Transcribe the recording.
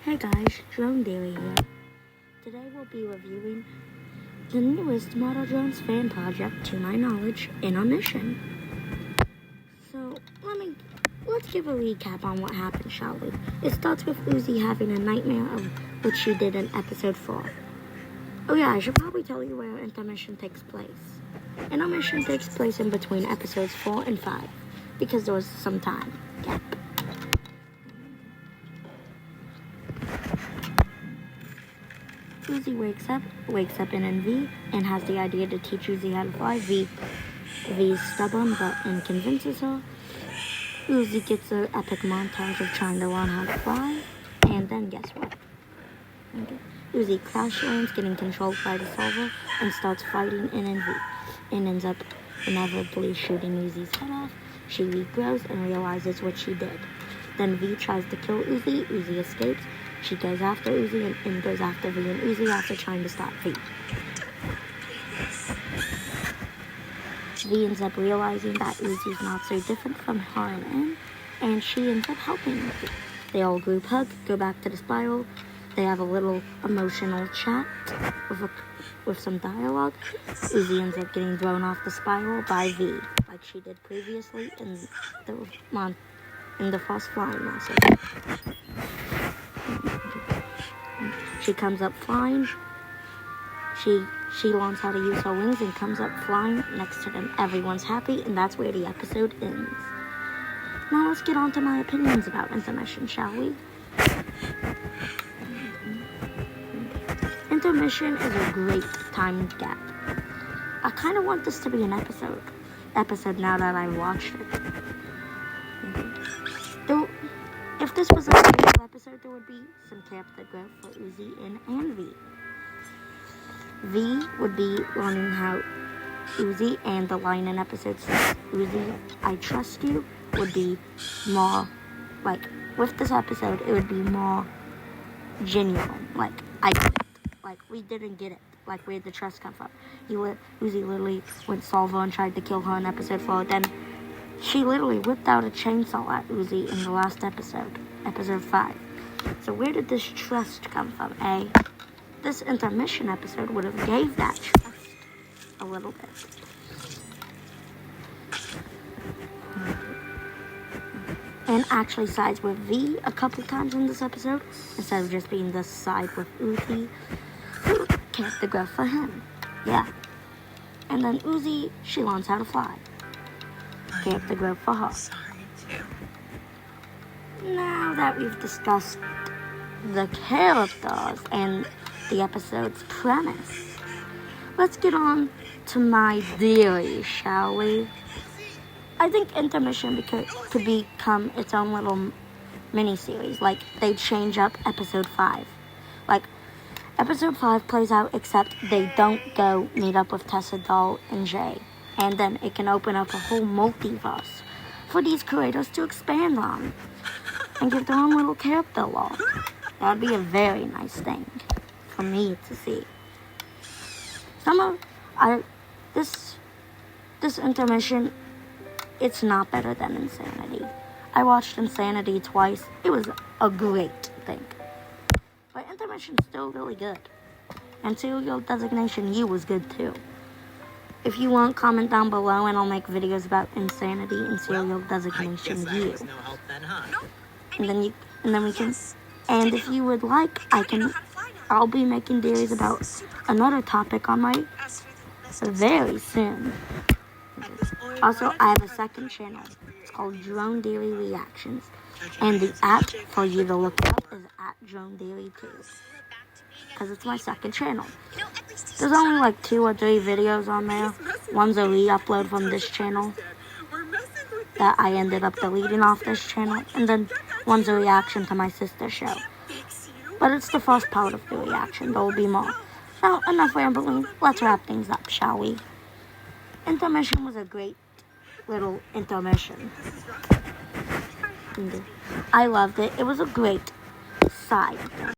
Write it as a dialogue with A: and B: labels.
A: Hey guys, Drone Daily here. Today we'll be reviewing the newest Model Drones fan project, to my knowledge, intermission. So, let's give a recap on what happened, shall we? It starts with Uzi having a nightmare of which she did in episode 4. Oh yeah, I should probably tell you where intermission takes place. Intermission takes place in between episodes 4 and 5, because there was some time gap. Uzi wakes up in NV and has the idea to teach Uzi how to fly. V's stubborn and convinces her. Uzi gets an epic montage of trying to learn how to fly, and then guess what? Okay. Uzi crash lands, getting controlled by the solver, and starts fighting in NV, and ends up inevitably shooting Uzi's head off. She regrows and realizes what she did. Then V tries to kill Uzi. Uzi escapes. She goes after Uzi and goes after V and Uzi after trying to stop V. V ends up realizing that Uzi's not so different from her and she ends up helping Uzi. They all group hug, go back to the spiral. They have a little emotional chat with some dialogue. Uzi ends up getting thrown off the spiral by V, like she did previously in the first flying massacre. She comes up flying. She learns how to use her wings and comes up flying next to them. Everyone's happy, and that's where the episode ends. Now let's get on to my opinions about intermission, shall we? Intermission is a great time gap. I kind of want this to be an episode now that I watched it. Though, if this was a single episode, there would be some character growth for Uzi and V. V would be learning how Uzi, and the line in episode 6, Uzi, I trust you, would be more, like, with this episode, it would be more genuine. Like, I get it. Like, we didn't get it. Like, where'd the trust come from? Uzi literally went solver and tried to kill her in episode 4, then she literally whipped out a chainsaw at Uzi in the last episode 5. So where did this trust come from, eh? This intermission episode would have gave that trust a little bit. And actually sides with V a couple times in this episode, instead of just being the side with Uzi. Character growth for him. Yeah. And then Uzi, she learns how to fly. Character growth for her. Now that we've discussed the characters and the episode's premise, let's get on to my theory, shall we? I think intermission could become its own little mini-series. Like, they change up episode 5. Like, episode 5 plays out, except they don't go meet up with Tessa, Doll, and Jay. And then it can open up a whole multiverse for these creators to expand on and give their own little character lore. That would be a very nice thing for me to see. This intermission, it's not better than Insanity. I watched Insanity twice. It was a great thing. But intermission's still really good. And Serial Designation U was good too. If you want, comment down below and I'll make videos about Insanity and Serial Designation U. And then we can, and if you would like, I'll be making theories about another topic on my very soon. Also, I have a second channel. It's called Drone Daily Reactions. And the app for you to look up is Drone Daily 2. Because it's my second channel. There's only like 2 or 3 videos on there. One's a re-upload from this channel that I ended up deleting off this channel. And then one's a reaction to my sister's show. But it's the first part of the reaction. There will be more. Now, enough rambling. Let's wrap things up, shall we? Intermission was a great little intermission. I loved it. It was a great side thing.